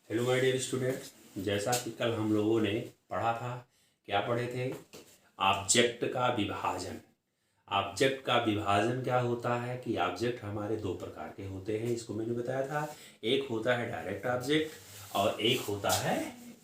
Hello my dear students, जैसा कि कल हम लोगों ने पढ़ा था, क्या पढ़े थे? ऑब्जेक्ट का विभाजन। ऑब्जेक्ट का विभाजन क्या होता है कि ऑब्जेक्ट हमारे दो प्रकार के होते हैं, इसको मैंने बताया था। एक होता है डायरेक्ट ऑब्जेक्ट और एक होता है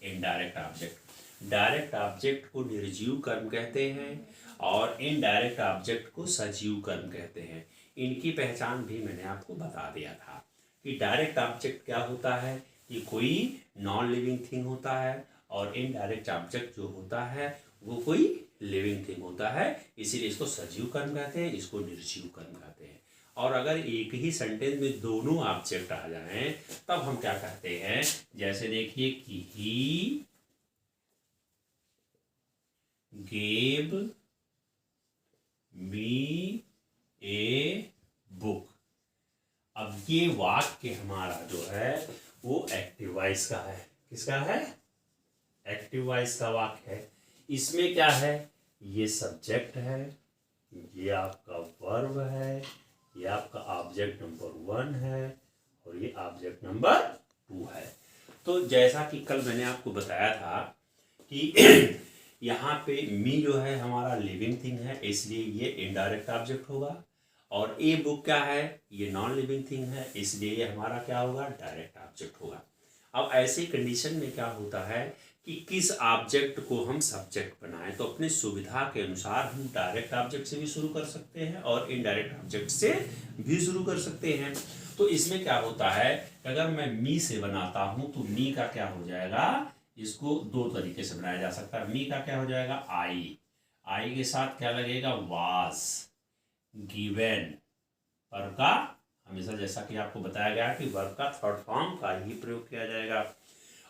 इनडायरेक्ट ऑब्जेक्ट। डायरेक्ट ऑब्जेक्ट को निर्जीव कर्म कहते हैं और इनडायरेक्ट ऑब्जेक्ट को सजीव कर्म कहते हैं। इनकी पहचान भी मैंने आपको बता दिया था कि डायरेक्ट ऑब्जेक्ट क्या होता है, ये कोई नॉन लिविंग थिंग होता है और इनडायरेक्ट ऑब्जेक्ट जो होता है वो कोई लिविंग थिंग होता है, इसीलिए इसको सजीव कर्म कहते हैं, इसको निर्जीव कर्म कहते हैं। और अगर एक ही सेंटेंस में दोनों ऑब्जेक्ट आ जाएं तब हम क्या कहते हैं, जैसे देखिए कि he gave me a book. अब ये वाक्य हमारा जो है वो एक्टिव वॉइस का है। किसका है? एक्टिव वॉइस का वाक्य है। इसमें क्या है, ये सब्जेक्ट है, ये आपका वर्ब है, ये आपका ऑब्जेक्ट नंबर 1 है और ये ऑब्जेक्ट नंबर 2 है। तो जैसा कि कल मैंने आपको बताया था कि यहाँ पे मी जो है हमारा लिविंग थिंग है, इसलिए ये इनडायरेक्ट ऑब्जेक्ट होगा। और ए बुक क्या है, ये नॉन लिविंग थिंग है, इसलिए ये हमारा क्या होगा, डायरेक्ट ऑब्जेक्ट होगा। अब ऐसी कंडीशन में क्या होता है कि किस ऑब्जेक्ट को हम सब्जेक्ट बनाएं, तो अपनी सुविधा के अनुसार हम डायरेक्ट ऑब्जेक्ट से भी शुरू कर सकते हैं और इनडायरेक्ट ऑब्जेक्ट से भी शुरू कर सकते हैं। तो इसमें क्या होता है, अगर मैं मी से बनाता हूं तो मी का क्या हो जाएगा, इसको दो तरीके से बनाया जा सकता है। मी का क्या हो जाएगा, आई के साथ क्या लगेगा, वाज गिवन। वर्ब का हमेशा, जैसा कि आपको बताया गया कि वर्ब का थर्ड फॉर्म का ही प्रयोग किया जाएगा।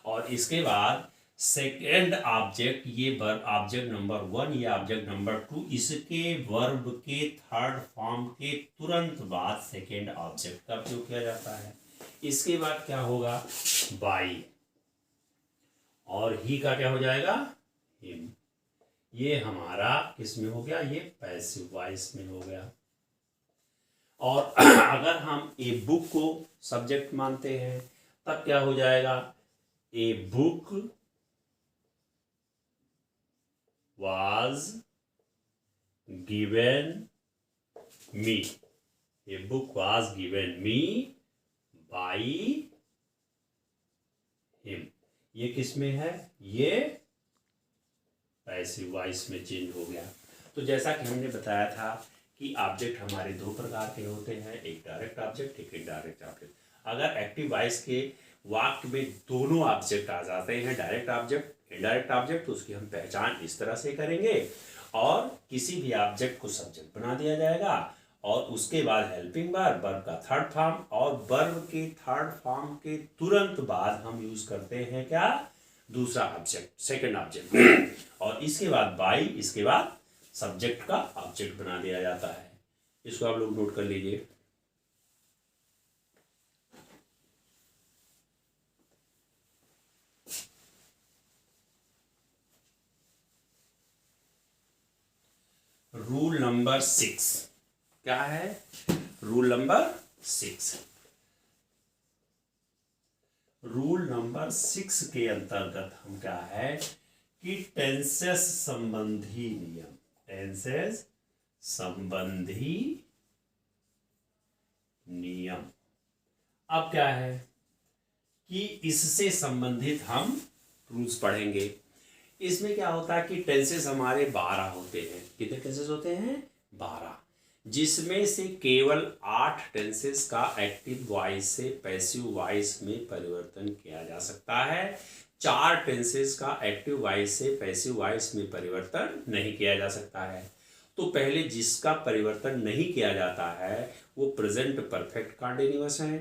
और इसके बाद सेकेंड ऑब्जेक्ट, ये वर्ब ऑब्जेक्ट नंबर 1, ये ऑब्जेक्ट नंबर 2, इसके वर्ब के थर्ड फॉर्म के तुरंत बाद सेकेंड ऑब्जेक्ट का प्रयोग किया जाता है। इसके बाद क्या होगा, बाई, और ही का क्या हो जाएगा, हिम। ये हमारा किस में हो गया, ये पैसिव वॉइस में हो गया। और अगर हम ए बुक को सब्जेक्ट मानते हैं तब क्या हो जाएगा, a book was given me, a book was given me by him. ये किस में है, ये पैसिव वॉइस में चेंज हो गया। तो जैसा कि हमने बताया था कि ऑब्जेक्ट हमारे दो प्रकार के होते हैं, एक डायरेक्ट ऑब्जेक्ट, एक इनडायरेक्ट ऑब्जेक्ट। अगर एक्टिव वॉइस के वाक्य में दोनों ऑब्जेक्ट आ जाते हैं, डायरेक्ट ऑब्जेक्ट इनडायरेक्ट ऑब्जेक्ट, तो उसकी हम पहचान इस तरह से करेंगे। और किसी भी ऑब्जेक्ट को सब्जेक्ट बना दिया जाएगा और उसके बाद हेल्पिंग वर्ब, वर्ब का थर्ड फॉर्म, और वर्ब के थर्ड फॉर्म के तुरंत बाद हम यूज करते हैं क्या, दूसरा ऑब्जेक्ट, सेकंड ऑब्जेक्ट। और इसके बाद बाई, इसके बाद सब्जेक्ट का ऑब्जेक्ट बना दिया जाता है। इसको आप लोग नोट कर लीजिए। रूल नंबर 6 क्या है, रूल नंबर 6, रूल नंबर 6 के अंतर्गत हम क्या है कि टेंसेस संबंधी नियम, टेंसेस संबंधी नियम। अब क्या है कि इससे संबंधित हम रूल्स पढ़ेंगे। इसमें क्या होता है कि टेंसेस हमारे 12 होते हैं। कितने टेंसेस होते हैं, 12, जिसमें से केवल 8 टेंसेस का एक्टिव वॉइस से पैसिव वॉइस में परिवर्तन किया जा सकता है। 4 टेंसेस का एक्टिव वॉइस से पैसिव वॉइस में परिवर्तन नहीं किया जा सकता है। तो पहले जिसका परिवर्तन नहीं किया जाता है वो प्रेजेंट परफेक्ट कंटीन्यूअस है,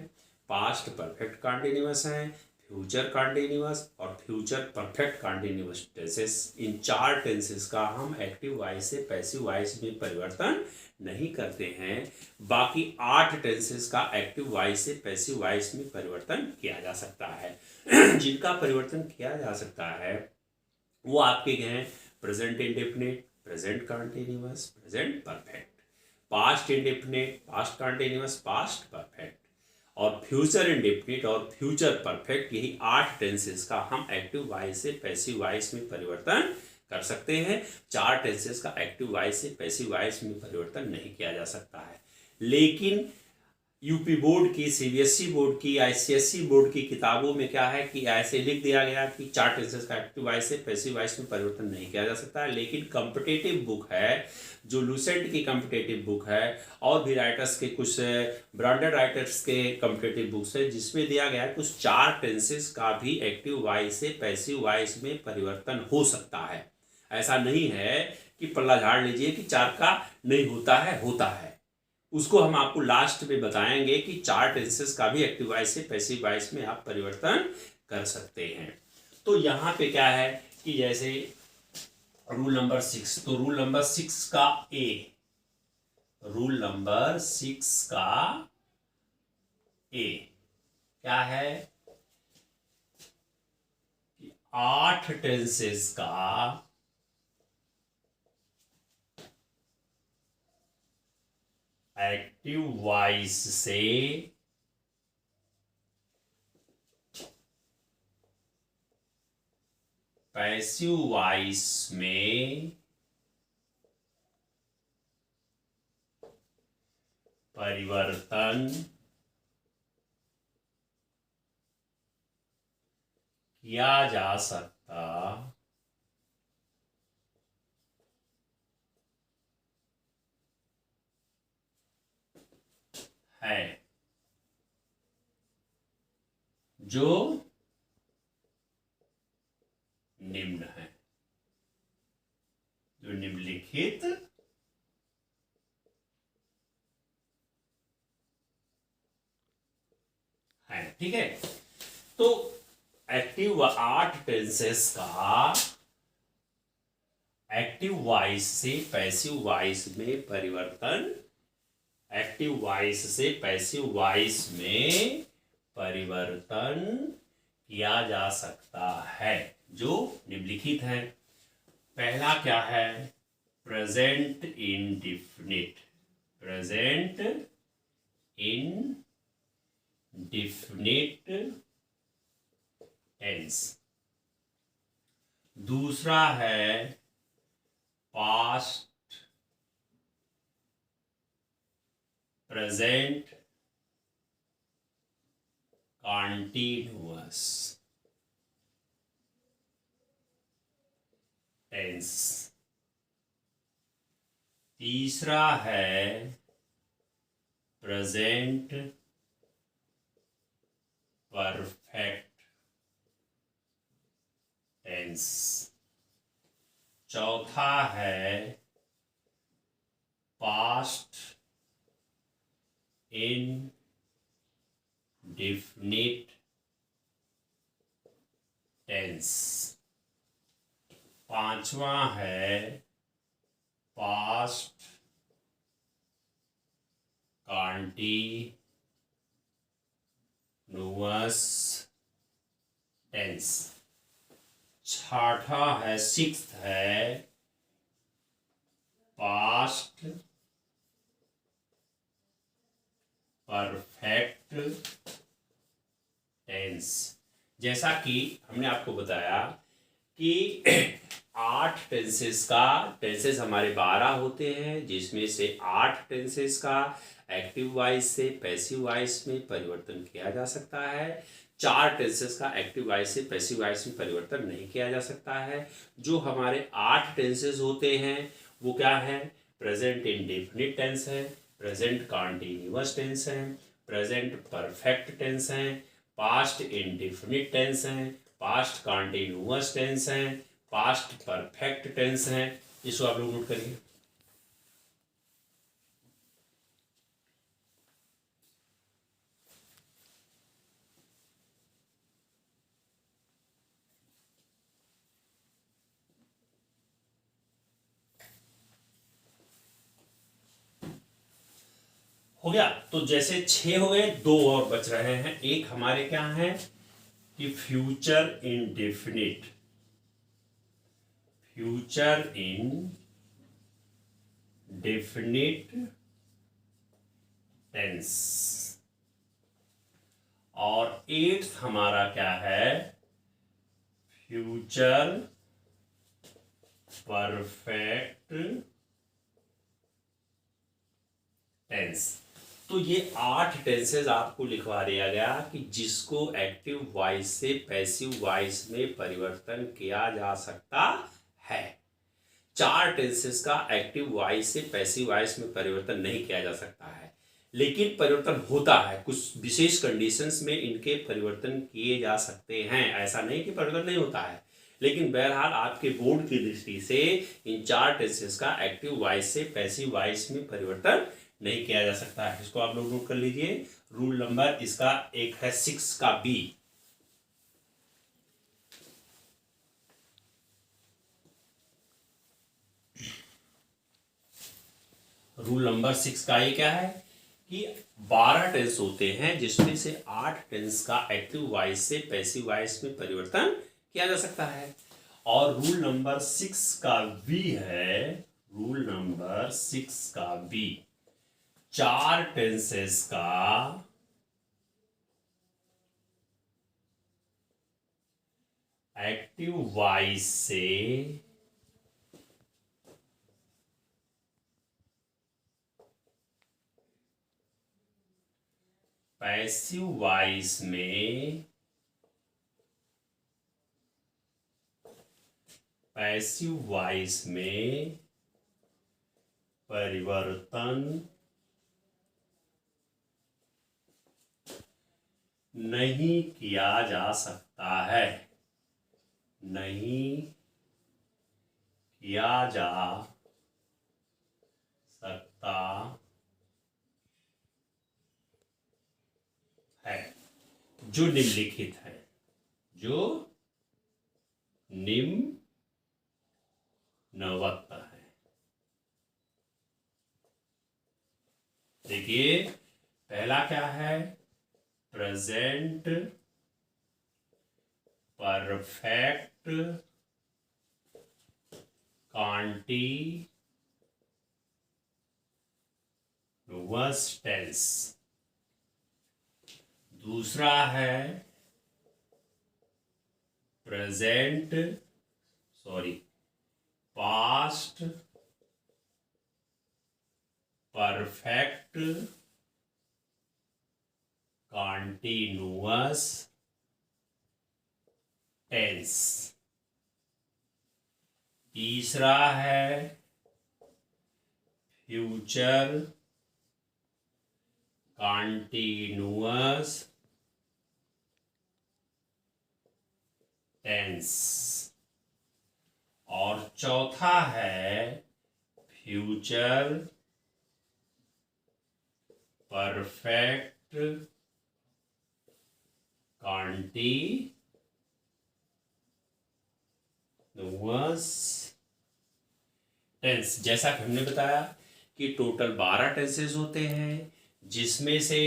पास्ट परफेक्ट कंटीन्यूअस है, फ्यूचर कंटीन्यूअस और फ्यूचर परफेक्ट कंटीन्यूअस टेंसेस। इन 4 टेंसेस का हम एक्टिव वॉइस से पैसिव वॉइस में परिवर्तन नहीं करते हैं। बाकी 8 टेंसेस का एक्टिव वॉइस से पैसिव वॉइस में परिवर्तन किया जा सकता है। जिनका परिवर्तन किया जा सकता है वो आपके हैं present indefinite, present continuous, present perfect, past indefinite, past continuous, past perfect, और फ्यूचर इंडेफिनिट और फ्यूचर परफेक्ट, यही 8 टेंसेस का हम एक्टिव वॉइस से पैसिव वॉइस में परिवर्तन कर सकते हैं। 4 टेंसेस का एक्टिव वॉइस से पैसिव वॉइस में परिवर्तन नहीं किया जा सकता है। लेकिन यूपी बोर्ड की, सीबीएसई बोर्ड की, आईसीएसई बोर्ड की किताबों में क्या है कि ऐसे लिख दिया गया कि 4 टेंसेस का एक्टिव वॉइस से पैसिव वॉइस में परिवर्तन नहीं किया जा सकता है। लेकिन कॉम्पिटिटिव बुक है जो लूसेंट की कॉम्पिटिटिव बुक है, और भी राइटर्स के कुछ ब्रांडेड राइटर्स के कॉम्पिटिटिव बुक्स है, जिसमें दिया गया है कुछ 4 टेंसेस का भी एक्टिव वॉइस से पैसिव वॉइस में परिवर्तन हो सकता है। ऐसा नहीं है कि पल्ला झाड़ लीजिए कि 4 का नहीं होता है, होता है। उसको हम आपको लास्ट में बताएंगे कि 4 टेंसेस का भी एक्टिव वॉइस से पैसिव वॉइस में आप परिवर्तन कर सकते हैं। तो यहाँ पे क्या है कि जैसे रूल नंबर 6, तो रूल नंबर 6 का ए, रूल नंबर 6 का ए क्या है कि 8 टेंसेस का एक्टिव वॉइस से पैसिव वॉइस में परिवर्तन किया जा सकता है, जो निम्न है, जो निम्नलिखित है। ठीक है, तो एक्टिव 8 टेंसेस का एक्टिव वॉइस से पैसिव वॉइस में परिवर्तन, एक्टिव वॉइस से पैसिव वॉइस में परिवर्तन किया जा सकता है, जो निम्नलिखित है। पहला क्या है, present indefinite, present indefinite tense. दूसरा है पास्ट प्रेजेंट कॉन्टिन्यूअस टेंस। तीसरा है प्रेजेंट परफेक्ट टेंस। चौथा है पास्ट इंडेफिनिट टेंस। पांचवा है पास्ट कॉन्टिन्यूअस टेंस। छठा है, 6th है पास्ट परफेक्ट टेंस। जैसा कि हमने आपको बताया कि 8 टेंसेस का, टेंसेस हमारे 12 होते हैं, जिसमें से 8 टेंसेस का एक्टिव वॉइस से पैसिव वॉइस में परिवर्तन किया जा सकता है। 4 टेंसेस का एक्टिव वॉइस से पैसिव वॉइस में परिवर्तन नहीं किया जा सकता है। जो हमारे 8 टेंसेस होते हैं वो क्या है, प्रेजेंट इंडेफिनिट टेंस है, प्रेजेंट कॉन्टिन्यूअस टेंस है, प्रेजेंट परफेक्ट टेंस है, पास्ट इंडेफिनिट टेंस है, पास्ट कॉन्टिन्यूअस टेंस है, पास्ट परफेक्ट टेंस है। इसको आप लोग नोट करिए। हो गया। तो जैसे 6 हो गए, 2 और बच रहे हैं। एक हमारे क्या है कि future indefinite, future indefinite tense. और 8th हमारा क्या है, फ्यूचर परफेक्ट टेंस। तो ये 8 टेंसेज आपको लिखवा दिया गया कि जिसको एक्टिव वॉइस से पैसिव वॉइस में परिवर्तन किया जा सकता है। 4 टेंसेस का एक्टिव वॉइस से पैसिव वॉइस में परिवर्तन नहीं किया जा सकता है, लेकिन परिवर्तन होता है। कुछ विशेष कंडीशंस में इनके परिवर्तन किए जा सकते हैं, ऐसा नहीं कि परिवर्तन नहीं होता है। लेकिन बहरहाल आपके बोर्ड की दृष्टि से इन 4 टेंसेस का एक्टिव वॉइस से पैसिव वॉइस में परिवर्तन नहीं किया जा सकता है। इसको आप लोग नोट कर लीजिए। रूल नंबर इसका एक है 6 का बी। रूल नंबर 6 का ये क्या है कि 12 टेंस होते हैं जिसमें से 8 टेंस का एक्टिव वॉइस से पैसिव वॉइस में परिवर्तन किया जा सकता है। और रूल नंबर 6 का बी है, रूल नंबर 6 का बी, 4 टेंसेस का एक्टिव वॉइस से पैसिव वॉइस में परिवर्तन नहीं किया जा सकता है, नहीं किया जा सकता है, जो निम्नलिखित है, जो निम्नवत है। देखिए पहला क्या है, प्रेजेंट परफेक्ट कॉन्टिन्यूअस टेंस। दूसरा है पास्ट परफेक्ट कॉन्टिन्यूअस टेंस। तीसरा है फ्यूचर कॉन्टिन्यूअस टेंस। और चौथा है फ्यूचर परफेक्ट कॉन्टिन्यूअस टेंस। जैसा कि हमने बताया कि टोटल 12 टेंसेस होते हैं, जिसमें से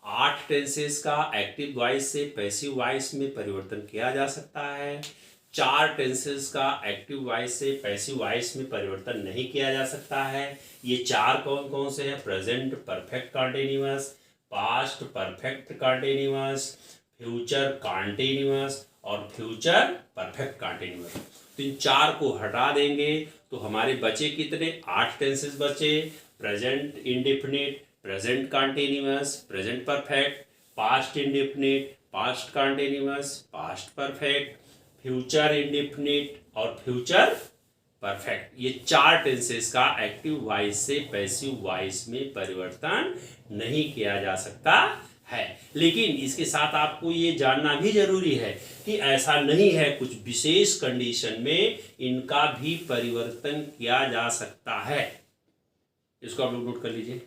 8 टेंसेस का एक्टिव वॉइस से पैसिव वॉइस में परिवर्तन किया जा सकता है। 4 टेंसेस का एक्टिव वॉइस से पैसिव वॉइस में परिवर्तन नहीं किया जा सकता है। ये 4 कौन कौन से हैं, present perfect continuous, past perfect continuous, future continuous और फ्यूचर परफेक्ट कॉन्टिन्यूअस। तो इन 4 को हटा देंगे तो हमारे बचे कितने, 8 टेंसेस बचे। Present indefinite, present continuous, present perfect, past indefinite, past continuous, past perfect, future indefinite और फ्यूचर परफेक्ट। ये 4 टेंसेस का एक्टिव वॉइस से पैसिव वॉइस में परिवर्तन नहीं किया जा सकता है। लेकिन इसके साथ आपको ये जानना भी जरूरी है कि ऐसा नहीं है, कुछ विशेष कंडीशन में इनका भी परिवर्तन किया जा सकता है। इसको आप लोग नोट कर लीजिए।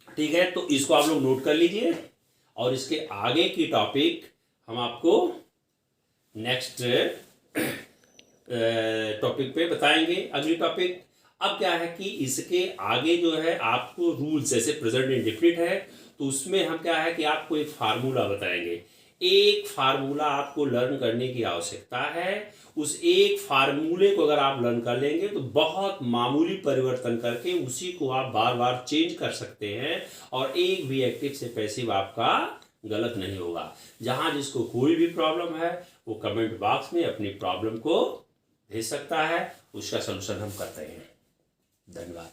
ठीक है, तो इसको आप लोग नोट कर लीजिए और इसके आगे की टॉपिक हम आपको नेक्स्ट टॉपिक पे बताएंगे। अगली टॉपिक अब क्या है कि इसके आगे जो है आपको रूल्स, जैसे प्रेजेंट इंडेफिनिट है तो उसमें हम क्या है कि आपको एक फार्मूला बताएंगे। एक फार्मूला आपको लर्न करने की आवश्यकता है। उस एक फार्मूले को अगर आप लर्न कर लेंगे तो बहुत मामूली परिवर्तन करके उसी को आप बार बार चेंज कर सकते हैं और एक भी एक्टिव से पैसिव आपका गलत नहीं होगा। जहां जिसको कोई भी प्रॉब्लम है वो कमेंट बॉक्स में अपनी प्रॉब्लम को भेज सकता है, उसका सलूशन हम करते हैं। धन्यवाद।